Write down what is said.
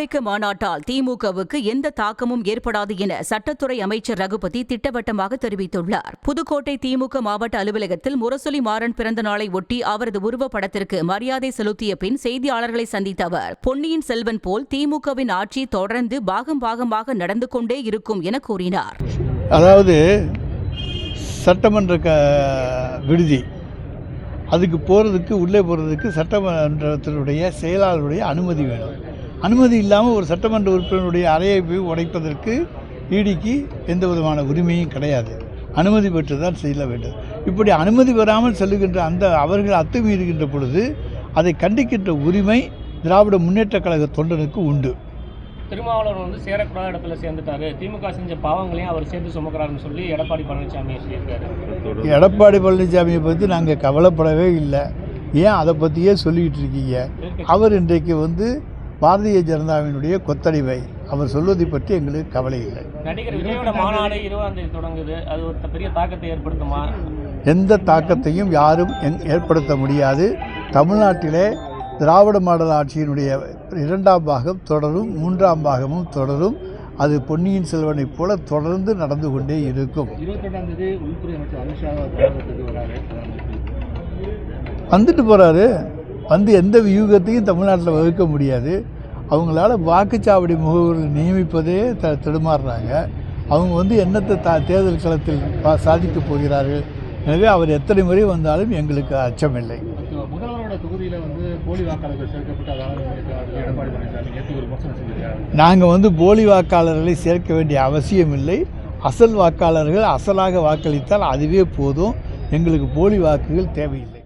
தாவேக மாநாட்டால் திமுகவுக்கு எந்த தாக்கமும் ஏற்படாது என சட்டத்துறை அமைச்சர் ரகுபதி திட்டவட்டமாக தெரிவித்துள்ளார். புதுக்கோட்டை திமுக மாவட்ட அலுவலகத்தில் முரசொலி மாறன் பிறந்த நாளை ஒட்டி அவரது உருவப்படத்திற்கு மரியாதை செலுத்திய பின் செய்தியாளர்களை சந்தித்த அவர், பொன்னியின் செல்வன் போல் திமுகவின் ஆட்சி தொடர்ந்து பாகம் பாகமாக நடந்து கொண்டே இருக்கும் என கூறினார். அதாவது சட்டமன்ற விடுதி அதுக்கு போகிறதுக்கு உள்ளே போகிறதுக்கு சட்டமன்றத்தினுடைய செயலாளருடைய அனுமதி வேணும். அனுமதி இல்லாமல் ஒரு சட்டமன்ற உறுப்பினருடைய அறையை போய் உடைப்பதற்கு ஈடிக்கு எந்த விதமான உரிமையும் கிடையாது. அனுமதி பெற்று தான் செல்ல வேண்டும். இப்படி அனுமதி பெறாமல் செல்லுகின்ற அவர்கள் அத்துமீறுகின்ற பொழுது அதை கண்டிக்கின்ற உரிமை திராவிட முன்னேற்ற கழக தொண்டனுக்கு உண்டு. திருமாவளவன் சேரக்கூடாத இடத்துல சேர்ந்துட்டாரு, திமுக செஞ்ச பாவங்களையும் அவர் சேர்ந்து சுமக்கிறாருன்னு சொல்லி எடப்பாடி பழனிசாமி சொல்லியிருக்காரு. எடப்பாடி பழனிசாமியை பற்றி நாங்கள் கவலைப்படவே இல்லை. ஏன் அதை பற்றியே சொல்லிக்கிட்டு இருக்கீங்க? அவர் இன்றைக்கு பாரதிய ஜனதாவினுடைய கொத்தடிமை. அவர் சொல்வதை பற்றி எங்களுக்கு கவலை இல்லை. நடிகர் விஜயோட மாநாடு 20ஆம் தேதி தொடங்குது. அது ஒரு பெரிய தாக்கத்தை ஏற்படுத்துமா? எந்த தாக்கத்தையும் யாரும் ஏற்படுத்த முடியாது. தமிழ்நாட்டிலே திராவிட மாடல் ஆட்சியினுடைய 2ஆம் பாகம் தொடரும், 3ஆம் பாகமும் தொடரும். அது பொன்னியின் செல்வனைப் போல தொடர்ந்து நடந்து கொண்டே இருக்கும். 22ஆம் தேதி உள்துறை அமைச்சர் அமித்ஷா வந்துட்டு போகிறாரு. எந்த வியூகத்தையும் தமிழ்நாட்டில் வகுக்க முடியாது. அவங்களால வாக்குச்சாவடி முகவர்கள் நியமிப்பதே தடுமாறுறாங்க. அவங்க என்னத்தை தேர்தல் களத்தில் சாதிக்கப் போகிறார்கள். எனவே அவர் எத்தனை முறை வந்தாலும் எங்களுக்கு அச்சமில்லை. முதல்வரோட தொகுதியில் போலி வாக்காளர்கள் சேர்க்கப்பட்டு நாங்கள் போலி வாக்காளர்களை சேர்க்க வேண்டிய அவசியம் இல்லை. அசல் வாக்காளர்கள் அசலாக வாக்களித்தால் அதுவே போதும். எங்களுக்கு போலி வாக்குகள் தேவையில்லை.